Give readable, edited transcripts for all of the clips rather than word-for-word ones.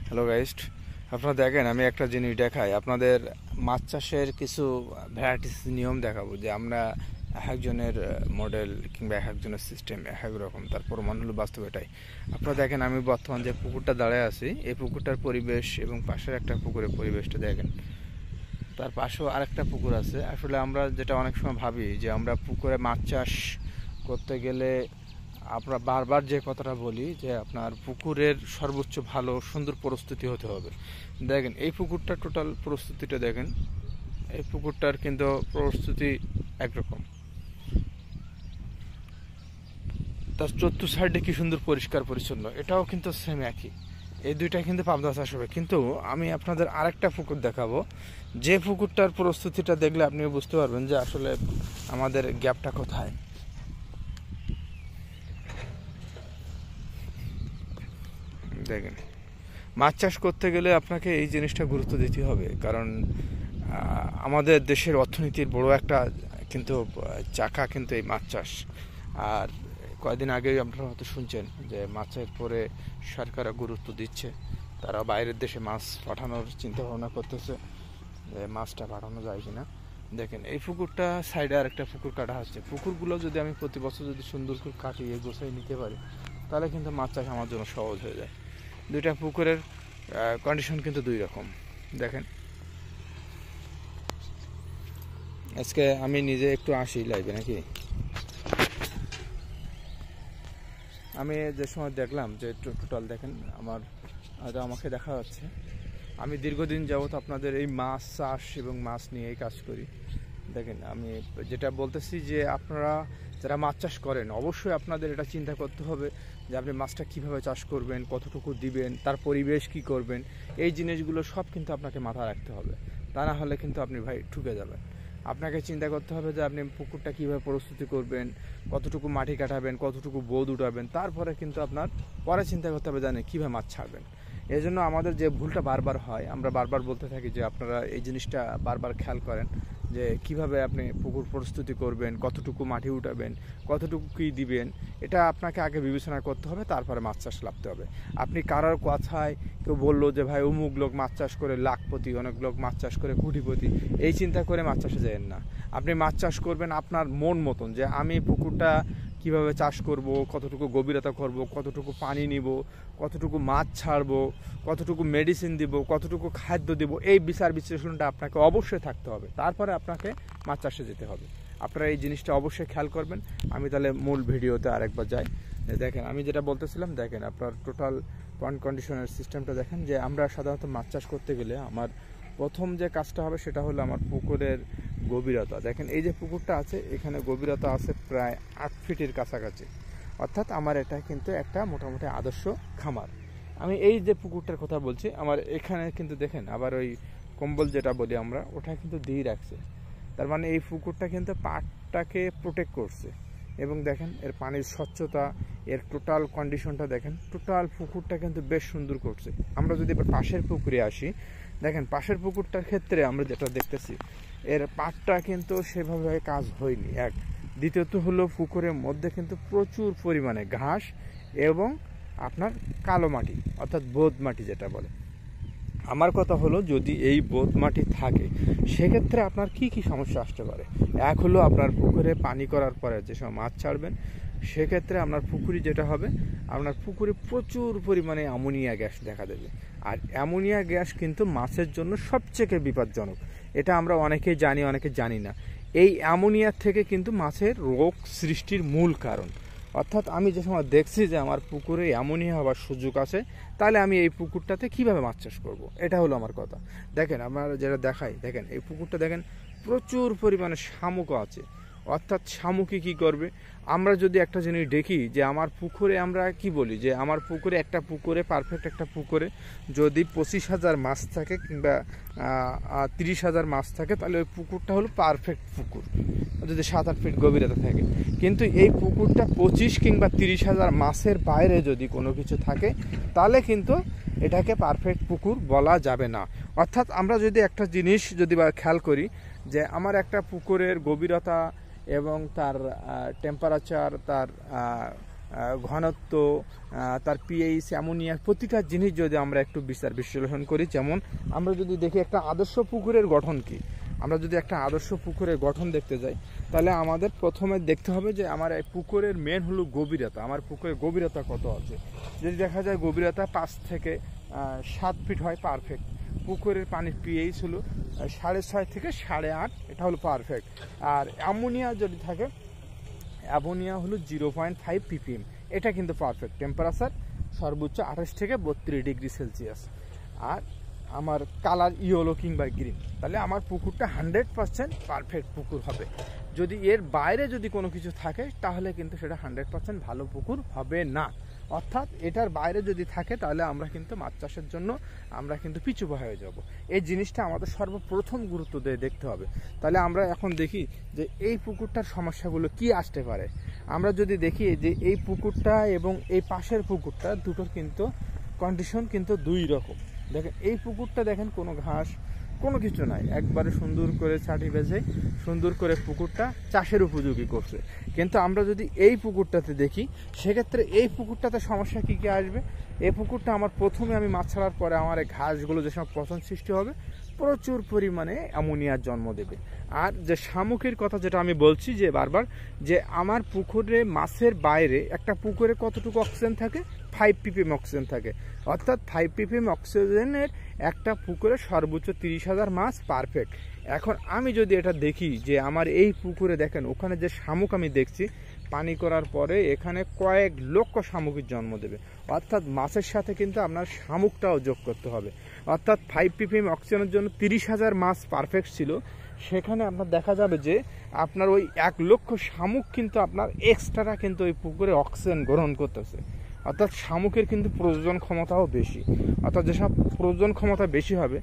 Hello guys, আপনারা দেখেন আমি একটা জিনিস দেখাই আপনাদের। মাছ চাষের কিছু ভ্যারাইটিস নিয়ম দেখাবো, যে আমরা এক একজনের মডেল কিংবা এক একজনের সিস্টেম এক এক রকম, তার প্রমাণ হলো বাস্তব এটাই। আপনারা দেখেন আমি বর্তমান যে পুকুরটা দাঁড়ায় আছি, এই পুকুরটার পরিবেশ এবং পাশের একটা পুকুরের পরিবেশটা দেখেন। তার পাশেও আরেকটা পুকুর আছে। আসলে আমরা যেটা অনেক সময় ভাবি যে আমরা পুকুরে মাছ চাষ করতে গেলে আমরা বারবার যে কথাটা বলি যে আপনার পুকুরের সর্বোচ্চ ভালো সুন্দর প্রস্তুতি হতে হবে। দেখেন এই পুকুরটা টোটাল প্রস্তুতিটা দেখেন, এই পুকুরটার কিন্তু প্রস্তুতি একরকম, তার চতুর্থ সাইডে কি সুন্দর পরিষ্কার পরিচ্ছন্ন, এটাও কিন্তু সেম একই। এই দুইটা কিন্তু পাবদা চাষ হবে। কিন্তু আমি আপনাদের আরেকটা পুকুর দেখাবো, যে পুকুরটার প্রস্তুতিটা দেখলে আপনি বুঝতে পারবেন যে আসলে আমাদের গ্যাপটা কোথায়। দেখেন, মাছ চাষ করতে গেলে আপনাকে এই জিনিসটা গুরুত্ব দিতে হবে, কারণ আমাদের দেশের অর্থনীতির বড় একটা কিন্তু চাকা কিন্তু এই মাছ চাষ। আর কয়েকদিন আগেই আপনারা হয়তো শুনছেন যে মাছের পরে সরকার গুরুত্ব দিচ্ছে, তারা বাইরের দেশে মাছ পাঠানোর চিন্তা ভাবনা করতেছে, যে মাছটা পাঠানো যায় কিনা। দেখেন এই পুকুরটা সাইডে আর একটা পুকুর কাটা হচ্ছে। পুকুরগুলো যদি আমি প্রতি বছর যদি সুন্দর করে কাটিয়ে গোছাই নিতে পারি, তাহলে কিন্তু মাছ চাষ আমার জন্য সহজ হয়ে যায়। দুইটা পুকুরের কন্ডিশন কিন্তু দুই রকম। দেখেন আজকে আমি নিজে একটু আসি লাইভে নাকি। আমি যে সময় দেখলাম যে টোটাল দেখেন আমার আমাকে দেখা যাচ্ছে, আমি দীর্ঘদিন যাবত আপনাদের এই মাছ চাষ এবং মাছ নিয়েই কাজ করি। দেখেন আমি যেটা বলতেছি যে আপনারা যারা মাছ চাষ করেন অবশ্যই আপনাদের এটা চিন্তা করতে হবে যে আপনি মাছটা কীভাবে চাষ করবেন, কতটুকু দিবেন, তার পরিবেশ কি করবেন, এই জিনিসগুলো সব কিন্তু আপনাকে মাথায় রাখতে হবে। তা না হলে কিন্তু আপনি ভাই ঠুকে যাবেন। আপনাকে চিন্তা করতে হবে যে আপনি পুকুরটা কীভাবে প্রস্তুতি করবেন, কতটুকু মাটি কাটাবেন, কতটুকু বোদ উঠাবেন, তারপরে কিন্তু আপনার পরে চিন্তা করতে হবে জানেন কীভাবে মাছ ছাড়বেন। এই জন্য আমাদের যে ভুলটা বারবার হয়, আমরা বারবার বলতে থাকি যে আপনারা এই জিনিসটা বারবার খেয়াল করেন যে কিভাবে আপনি পুকুর প্রস্তুতি করবেন, কতটুকু মাটি উঠাবেন, কতটুকু কী দিবেন, এটা আপনাকে আগে বিবেচনা করতে হবে, তারপরে মাছ চাষ লাভতে হবে। আপনি কারোর কথায় কেউ বললো যে ভাই অমুক লোক মাছ চাষ করে লাখপতি, অনেক লোক মাছ চাষ করে কোটিপতি, এই চিন্তা করে মাছ চাষে যাবেন না। আপনি মাছ চাষ করবেন আপনার মন মতন, যে আমি পুকুরটা কিভাবে চাষ করব, কতটুকু গভীরতা করব, কতটুকু পানি নিব, কতটুকু মাছ ছাড়বো, কতটুকু মেডিসিন দিব, কতটুকু খাদ্য দিব, এই বিচার বিশ্লেষণটা আপনাকে অবশ্যই থাকতে হবে। তারপরে আপনাকে মাছ চাষে যেতে হবে। আপনারা এই জিনিসটা অবশ্যই খেয়াল করবেন। আমি তাহলে মূল ভিডিওতে আরেকবার যাই। দেখেন আমি যেটা বলতেছিলাম, দেখেন আপনার টোটাল পয়েন্ট কন্ডিশনের সিস্টেমটা দেখেন। যে আমরা সাধারণত মাছ চাষ করতে গেলে আমার প্রথম যে কাজটা হবে সেটা হলো আমার পুকুরের গভীরতা। দেখেন এই যে পুকুরটা আছে, এখানে গভীরতা আছে প্রায় 8 ফিটের কাছাকাছি, অর্থাৎ আমার এটা কিন্তু একটা মোটামুটি আদর্শ খামার। আমি এই যে পুকুরটার কথা বলছি, আমার এখানে কিন্তু দেখেন আবার ওই কম্বল যেটা বলি আমরা, ওটা কিন্তু দিয়ে রাখছে। তার মানে এই পুকুরটা কিন্তু পাটটাকে প্রোটেক্ট করছে। এবং দেখেন এর পানির স্বচ্ছতা, এর টোটাল কন্ডিশনটা দেখেন, টোটাল পুকুরটা কিন্তু বেশ সুন্দর করছে। আমরা যদি এবার পাশের পুকুরে আসি, দেখেন পাশের পুকুরটার ক্ষেত্রে আমরা যেটা দেখতেছি, এর পাটটা কিন্তু সেভাবে কাজ হয়নি। এক, দ্বিতীয়ত হলো পুকুরের মধ্যে কিন্তু প্রচুর পরিমাণে ঘাস এবং আপনার কালো মাটি, অর্থাৎ বোদ মাটি যেটা বলে। আমার কথা হলো যদি এই বোদ মাটি থাকে সেক্ষেত্রে আপনার কি কি সমস্যা আসতে পারে। এক হলো আপনার পুকুরে পানি করার পরে যে সময় মাছ ছাড়বেন, সেক্ষেত্রে আপনার পুকুরে যেটা হবে, আপনার পুকুরে প্রচুর পরিমাণে অ্যামোনিয়া গ্যাস দেখা দেবে। আর অ্যামোনিয়া গ্যাস কিন্তু মাছের জন্য সবচেয়ে বিপজ্জনক। এটা আমরা অনেকেই জানি, অনেকে জানি না। এই অ্যামোনিয়ার থেকে কিন্তু মাছের রোগ সৃষ্টির মূল কারণ। অর্থাৎ আমি যে সময় দেখছি যে আমার পুকুরে অ্যামোনিয়া হওয়ার সুযোগ আছে, তাহলে আমি এই পুকুরটাতে কিভাবে মাছ চাষ করব, এটা হলো আমার কথা। দেখেন আমরা যেটা দেখাই, দেখেন এই পুকুরটা দেখেন প্রচুর পরিমাণে শামুকও আছে। অর্থাৎ শামুকই কী করবে, আমরা যদি একটা জিনিস দেখি যে আমার পুকুরে, আমরা কি বলি যে আমার পুকুরে একটা পুকুরে পারফেক্ট একটা পুকুরে যদি 25,000 মাছ থাকে কিংবা 30,000 মাছ থাকে, তাহলে ওই পুকুরটা হলো পারফেক্ট পুকুর, যদি 7-8 ফিট গভীরতা থাকে। কিন্তু এই পুকুরটা 25 কিংবা 30,000 মাছের বাইরে যদি কোনো কিছু থাকে, তাহলে কিন্তু এটাকে পারফেক্ট পুকুর বলা যাবে না। অর্থাৎ আমরা যদি একটা জিনিস যদি খেয়াল করি যে আমার একটা পুকুরের গভীরতা এবং তার টেম্পারেচার, তার ঘনত্ব, তার পিএইচ, অ্যামোনিয়া, প্রতিটা জিনিস যদি আমরা একটু বিচার বিশ্লেষণ করি, যেমন আমরা যদি দেখি একটা আদর্শ পুকুরের গঠন কী, আমরা যদি একটা আদর্শ পুকুরের গঠন দেখতে যাই, তাহলে আমাদের প্রথমে দেখতে হবে যে আমার এই পুকুরের মেন হলো গভীরতা। আমার পুকুরের গভীরতা কত আছে। যদি দেখা যায় গভীরতা 5 থেকে 7 ফিট হয়, পারফেক্ট। পুকুরের পানির পিএইচ হলো 6.5 থেকে 8.5, এটা হলো পারফেক্ট। আর অ্যামোনিয়া যদি থাকে, অ্যামোনিয়া হলো 0.5 ppm, এটা কিন্তু পারফেক্ট। টেম্পারেচার সর্বোচ্চ 28 থেকে 32 ডিগ্রি সেলসিয়াস। আর আমার কালার ইয়েলো কিংবা গ্রিন, তাহলে আমার পুকুরটা 100% পারফেক্ট পুকুর হবে। যদি এর বাইরে যদি কোনো কিছু থাকে, তাহলে কিন্তু সেটা 100% ভালো পুকুর হবে না। অর্থাৎ এটার বাইরে যদি থাকে, তাহলে আমরা কিন্তু মাছ চাষের জন্য আমরা কিন্তু পিছুপা হয়ে যাব। এই জিনিসটা আমাদের সর্বপ্রথম গুরুত্ব দিয়ে দেখতে হবে। তাহলে আমরা এখন দেখি যে এই পুকুরটার সমস্যাগুলো কি আসতে পারে। আমরা যদি দেখি যে এই পুকুরটা এবং এই পাশের পুকুরটা দুটোর কিন্তু কন্ডিশন কিন্তু দুই রকম। দেখেন এই পুকুরটা, দেখেন কোনো ঘাস কোনো কিছু নাই, একবারে সুন্দর করে ছাটি বেঁধে সুন্দর করে পুকুরটা চাষের উপযোগী করছে। কিন্তু আমরা যদি এই পুকুরটাতে দেখি, সেক্ষেত্রে এই পুকুরটাতে সমস্যা কী কী আসবে। এই পুকুরটা আমার প্রথমে আমি মাছ ছাড়ার পরে আমার এই ঘাসগুলো যে সময় পচন সৃষ্টি হবে, প্রচুর পরিমাণে অ্যামোনিয়ার জন্ম দেবে। আর যে শামুকের কথা যেটা আমি বলছি যে বারবার, যে আমার পুকুরে মাছের বাইরে একটা পুকুরে কতটুকু অক্সিজেন থাকে, 5 ppm অক্সিজেন থাকে। অর্থাৎ 5 ppm অক্সিজেনের একটা পুকুরে সর্বোচ্চ 30,000 মাছ পারফেক্ট। এখন আমি যদি এটা দেখি যে আমার এই পুকুরে, দেখেন ওখানে যে শামুক আমি দেখছি, পানি করার পরে এখানে কয়েক লক্ষ শামুকের জন্ম দেবে। অর্থাৎ মাছের সাথে কিন্তু আপনার শামুকটাও যোগ করতে হবে। অর্থাৎ 5 ppm অক্সিজেনের জন্য 30,000 মাছ পারফেক্ট ছিল, সেখানে আপনার দেখা যাবে যে আপনার ওই 1 লক্ষ শামুক কিন্তু আপনার এক্সট্রা কিন্তু ওই পুকুরে অক্সিজেন গ্রহণ করতেছে। অর্থাৎ শামুকের কিন্তু প্রজনন ক্ষমতাও বেশি। অর্থাৎ যেসব প্রজনন ক্ষমতা বেশি হবে,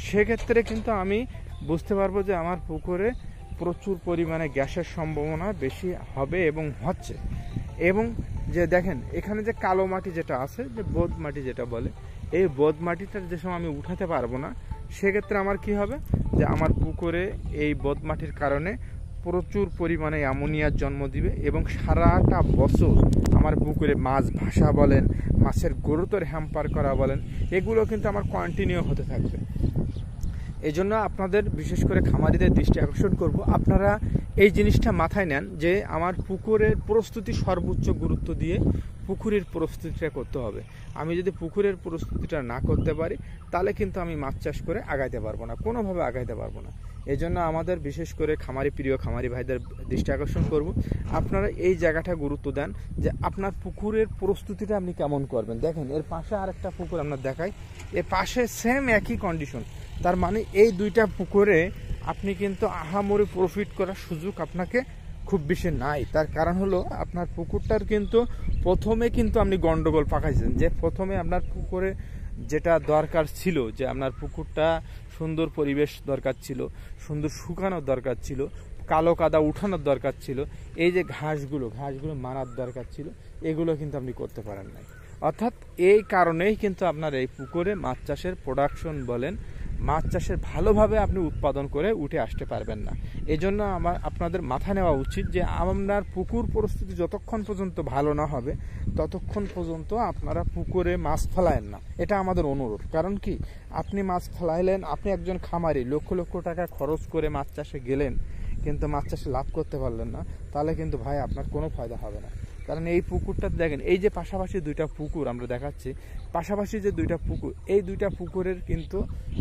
সেক্ষেত্রে কিন্তু আমি বুঝতে পারবো যে আমার পুকুরে প্রচুর পরিমাণে গ্যাসের সম্ভাবনা বেশি হবে এবং হচ্ছে। এবং যে দেখেন এখানে যে কালো মাটি যেটা আছে, যে বোদ মাটি যেটা বলে, এই বোদ মাটিটা যে সময় আমি উঠাতে পারবো না, সেক্ষেত্রে আমার কি হবে, যে আমার পুকুরে এই বোদ মাটির কারণে প্রচুর পরিমাণে অ্যামোনিয়ার জন্ম দিবে এবং সারাটা বছর আমার পুকুরে মাছ ভাসা বলেন, মাছের গুরুতর হ্যাম্পার করা বলেন, এগুলো কিন্তু আমার কন্টিনিউ হতে থাকবে। এই জন্য আপনাদের বিশেষ করে খামারিদের দৃষ্টি আকর্ষণ করব, আপনারা এই জিনিসটা মাথায় নেন যে আমার পুকুরের প্রস্তুতি সর্বোচ্চ গুরুত্ব দিয়ে পুকুরের প্রস্তুতিটা করতে হবে। আমি যদি পুকুরের প্রস্তুতিটা না করতে পারি, তাহলে কিন্তু আমি মাছ চাষ করে আগাইতে পারবো না, কোনোভাবে আগাইতে পারবো না। এই জন্য আমাদের বিশেষ করে প্রিয় খামারি ভাইদের দৃষ্টি আকর্ষণ করব, আপনারা এই জায়গাটা গুরুত্ব দেন যে আপনার পুকুরের প্রস্তুতিটা আপনি কেমন করবেন। দেখেন এর পাশে আরেকটা পুকুর আমরা দেখাই, এর পাশে সেম একই কন্ডিশন। তার মানে এই দুইটা পুকুরে আপনি কিন্তু আহামরি প্রফিট করার সুযোগ আপনাকে খুব বেশি নাই। তার কারণ হলো আপনার পুকুরটার কিন্তু প্রথমে কিন্তু আপনি গন্ডগোল পাকাইছেন, যে প্রথমে আপনার পুকুরে যেটা দরকার ছিল, যে আপনার পুকুরটা সুন্দর পরিবেশ দরকার ছিল, সুন্দর শুকানোর দরকার ছিল, কালো কাদা উঠানোর দরকার ছিল, এই যে ঘাসগুলো মারার দরকার ছিল, এগুলো কিন্তু আপনি করতে পারেন নাই। অর্থাৎ এই কারণেই কিন্তু আপনার এই পুকুরে মাছ চাষের প্রোডাকশন বলেন, মাছ চাষের ভালোভাবে আপনি উৎপাদন করে উঠে আসতে পারবেন না। এই জন্য আপনাদের মাথা নেওয়া উচিত যে আপনার পুকুর পরিস্থিতি যতক্ষণ পর্যন্ত ভালো না হবে, ততক্ষণ পর্যন্ত আপনারা পুকুরে মাছ ফেলায়েন না, এটা আমাদের অনুরোধ। কারণ কি, আপনি মাছ ফেলাইলেন, আপনি একজন খামারি লক্ষ লক্ষ টাকা খরচ করে মাছ চাষে গেলেন, কিন্তু মাছ চাষে লাভ করতে পারলেন না, তাহলে কিন্তু ভাই আপনার কোনো ফায়দা হবে না। কারণ এই পুকুরটা দেখেন, এই যে পাশাপাশি দুইটা পুকুর আমরা দেখাচ্ছি, পাশাপাশি যে দুইটা পুকুর, এই দুইটা পুকুরের কিন্তু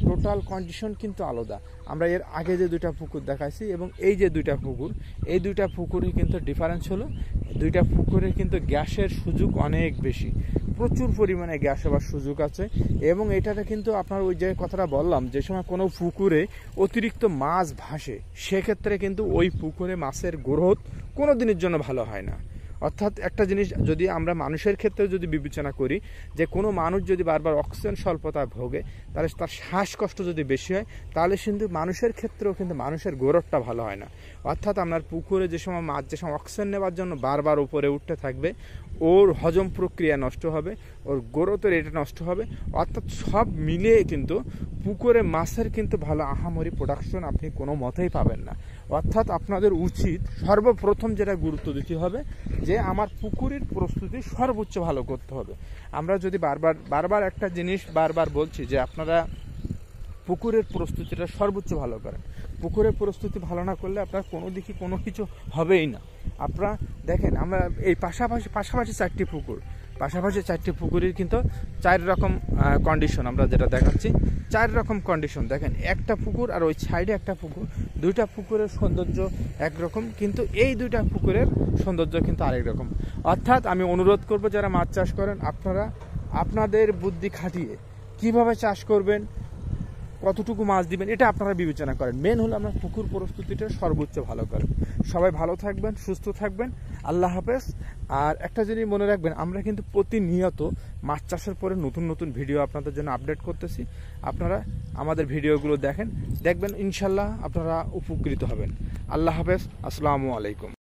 টোটাল কন্ডিশন কিন্তু আলাদা। আমরা এর আগে যে দুইটা পুকুর দেখাচ্ছি এবং এই যে দুইটা পুকুর, এই দুইটা পুকুরে কিন্তু ডিফারেন্স হলো, দুইটা পুকুরে কিন্তু গ্যাসের সুযোগ অনেক বেশি, প্রচুর পরিমাণে গ্যাস হওয়ার সুযোগ আছে। এবং এটাতে কিন্তু আপনার ওই যে কথাটা বললাম, যে সময় কোনো পুকুরে অতিরিক্ত মাছ ভাসে, সেক্ষেত্রে কিন্তু ওই পুকুরে মাছের গ্রোথ কোনো দিনের জন্য ভালো হয় না। অর্থাৎ একটা জিনিস যদি আমরা মানুষের ক্ষেত্রে যদি বিবেচনা করি, যে কোনো মানুষ যদি বারবার অক্সিজেন স্বল্পতায় ভোগে, তাহলে তার শ্বাসকষ্ট যদি বেশি হয়, তাহলে কিন্তু মানুষের ক্ষেত্রেও কিন্তু মানুষের গ্রোথটা ভালো হয় না। অর্থাৎ আপনার পুকুরে যে সময় মাছ যে সময় অক্সিজেন নেওয়ার জন্য বারবার উপরে উঠতে থাকবে, ওর হজম প্রক্রিয়া নষ্ট হবে, ওর গ্রোথের এটা নষ্ট হবে। অর্থাৎ সব মিলিয়ে কিন্তু পুকুরে মাছের কিন্তু ভালো আহামরি প্রোডাকশন আপনি কোনো মতেই পাবেন না। অর্থাৎ আপনাদের উচিত সর্বপ্রথম যেটা গুরুত্ব দিতে হবে যে আমার পুকুরের প্রস্তুতি সর্বোচ্চ ভালো করতে হবে। আমরা যদি বারবার একটা জিনিস বারবার বলছি যে আপনারা পুকুরের প্রস্তুতিটা সর্বোচ্চ ভালো করেন। পুকুরের প্রস্তুতি ভালো না করলে আপনার কোনো দিকে কোনো কিছু হবেই না। আপনারা দেখেন, আমরা এই পাশাপাশি চারটি পুকুরের কিন্তু 4 রকম কন্ডিশন আমরা যেটা দেখাচ্ছি, 4 রকম কন্ডিশন দেখেন। একটা পুকুর আর ওই সাইডে একটা পুকুর, 2টা পুকুরের সৌন্দর্য একরকম, কিন্তু এই 2টা পুকুরের সৌন্দর্য কিন্তু আরেক রকম। অর্থাৎ আমি অনুরোধ করব যারা মাছ চাষ করেন, আপনারা আপনাদের বুদ্ধি খাটিয়ে কিভাবে চাষ করবেন, কতটুকু মাছ দিবেন, এটা আপনারা বিবেচনা করেন। মেন হলো আপনার পুকুর প্রস্তুতিটা সর্বোচ্চ ভালো করেন। সবাই ভালো থাকবেন, সুস্থ থাকবেন, আল্লাহ হাফেজ। আর একটা জিনিস মনে রাখবেন, আমরা কিন্তু প্রতিনিয়ত মাছ চাষের পরে নতুন ভিডিও আপনাদের জন্য আপডেট করতেছি। আপনারা আমাদের ভিডিওগুলো দেখবেন, ইনশাল্লাহ আপনারা উপকৃত হবেন। আল্লাহ হাফেজ, আসসালামু আলাইকুম।